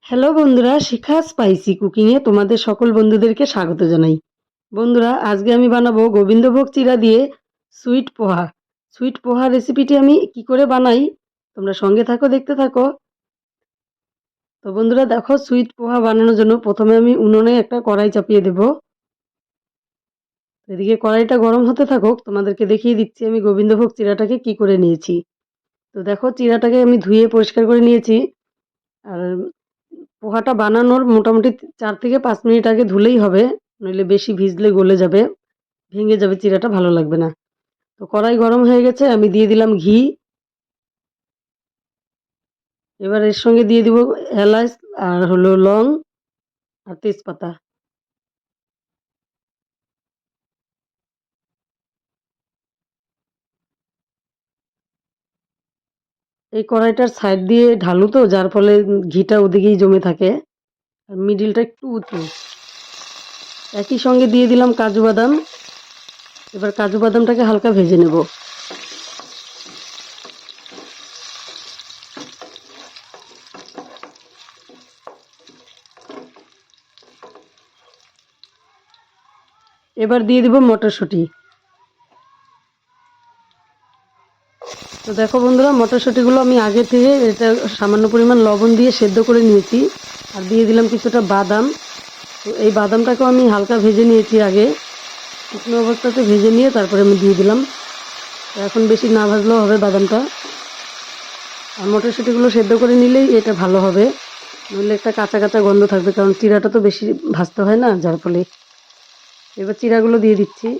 Hello বন্ধুরা, শিখা spicy কুকিংয়ে তোমাদের সকল বন্ধুদেরকে স্বাগত জানাই। বন্ধুরা, আজকে আমি বানাবো গোবিন্দভোগ চিড়া দিয়ে সুইট পোহা। সুইট পোহা রেসিপিটি আমি কি করে বানাই তোমরা সঙ্গে থাকো, দেখতে থাকো। তো বন্ধুরা দেখো, সুইট পোহা বানানোর জন্য প্রথমে আমি উনুনে একটা কড়াই চাপিয়ে দেব। এদিকে কড়াইটা গরম হতে থাকুক, তোমাদেরকে দেখিয়ে দিচ্ছি আমি গোবিন্দভোগ চিড়াটাকে কি করে নিয়েছি। তো দেখো, চিড়াটাকে আমি ধুয়ে পরিষ্কার করে নিয়েছি। আর পোহাটা বানানোর মোটামুটি 4 থেকে 5 মিনিট আগে ধুলেই হবে, নইলে বেশি ভিজলে গলে যাবে, ভেঙে যাবে, চিড়াটা ভালো লাগবে না। তো কড়াই গরম হয়ে গেছে, আমি দিয়ে দিলাম ঘি। এবার এর সঙ্গে দিয়ে দিব এলাচ আর হলো লং আর তেজপাতা। এই কড়াইটার সাইড দিয়ে ঢালু, তো যার ফলে ঘিটা ওদিকেই জমে থাকে, আর মিডিলটা একটু উঁচু। একই সঙ্গে দিয়ে দিলাম কাজু বাদাম। এবার কাজু বাদামটাকে হালকা ভেজে নেব। এবার দিয়ে দিব মটরশুঁটি। তো দেখো বন্ধুরা, মটরশুঁটিগুলো আমি আগে থেকে এটা সামান্য পরিমাণ লবণ দিয়ে সেদ্ধ করে নিয়েছি। আর দিয়ে দিলাম কিছুটা বাদাম। তো এই বাদামটাকেও আমি হালকা ভেজে নিয়েছি আগে, শুকনো অবস্থাতে ভেজে নিয়ে তারপরে আমি দিয়ে দিলাম। এখন বেশি না ভাজলেও হবে বাদামটা। আর মটরশুঁটিগুলো সেদ্ধ করে নিলেই এটা ভালো হবে, নইলে একটা কাঁচা কাঁচা গন্ধ থাকবে, কারণ চিড়াটা তো বেশি ভাজতে হয় না, যার ফলে। এবার চিড়াগুলো দিয়ে দিচ্ছি।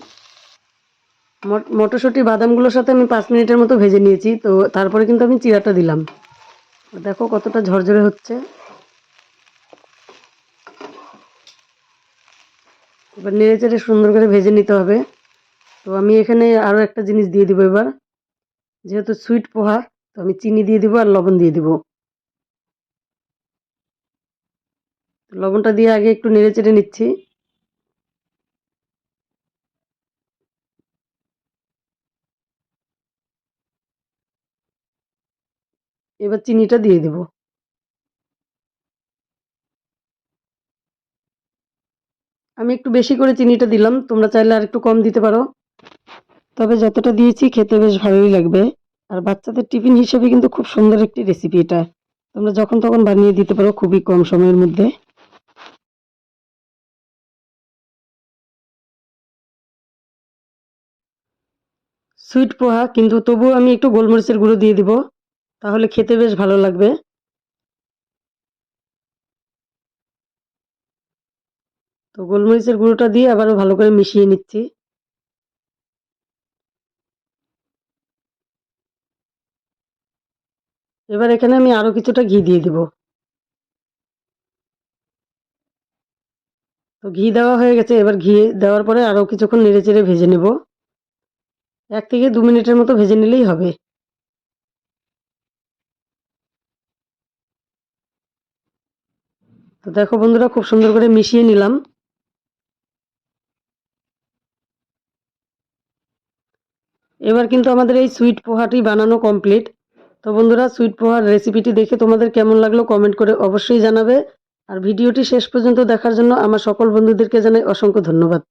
মটরশুঁটি বাদামগুলোর সাথে আমি 5 মিনিটের মতো ভেজে নিয়েছি। তো তারপরে কিন্তু আমি চিড়াটা দিলাম। দেখো কতটা ঝরঝরে হচ্ছে। এবার নেড়ে চেড়ে সুন্দর করে ভেজে নিতে হবে। তো আমি এখানে আরও একটা জিনিস দিয়ে দিব এবার, যেহেতু সুইট পোহা, তো আমি চিনি দিয়ে দিব আর লবণ দিয়ে দিব। লবণটা দিয়ে আগে একটু নেড়ে চেড়ে নিচ্ছি। এবার চিনিটা দিয়ে দেব। আমি একটু বেশি করে চিনিটা দিলাম, তোমরা চাইলে আর একটু কম দিতে পারো। তবে যতটা দিয়েছি খেতে বেশ ভালোই লাগবে। আর বাচ্চাদের টিফিন হিসেবে কিন্তু খুব সুন্দর একটি রেসিপি এটা। তোমরা যখন তখন বানিয়ে দিতে পারো খুবই কম সময়ের মধ্যে। সুইট পোহা, কিন্তু তবুও আমি একটু গোলমরিচের গুঁড়ো দিয়ে দিব, তাহলে খেতে বেশ ভালো লাগবে। তো গোলমরিচের গুঁড়োটা দিয়ে আবারও ভালো করে মিশিয়ে নিচ্ছি। এবার এখানে আমি আরও কিছুটা ঘি দিয়ে দিব। তো ঘি দেওয়া হয়ে গেছে। এবার ঘি দেওয়ার পরে আরও কিছুক্ষণ নেড়ে চেড়ে ভেজে নেব। 1 থেকে 2 মিনিটের মতো ভেজে নিলেই হবে। তো দেখো বন্ধুরা, খুব সুন্দর করে মিশিয়ে নিলাম। এবার কিন্তু আমাদের এই সুইট পোহাটি বানানো কমপ্লিট। তো বন্ধুরা, সুইট পোহার রেসিপিটি দেখে তোমাদের কেমন লাগলো কমেন্ট করে অবশ্যই জানাবে। আর ভিডিওটি শেষ পর্যন্ত দেখার জন্য আমার সকল বন্ধুদেরকে জানাই অসংখ্য ধন্যবাদ।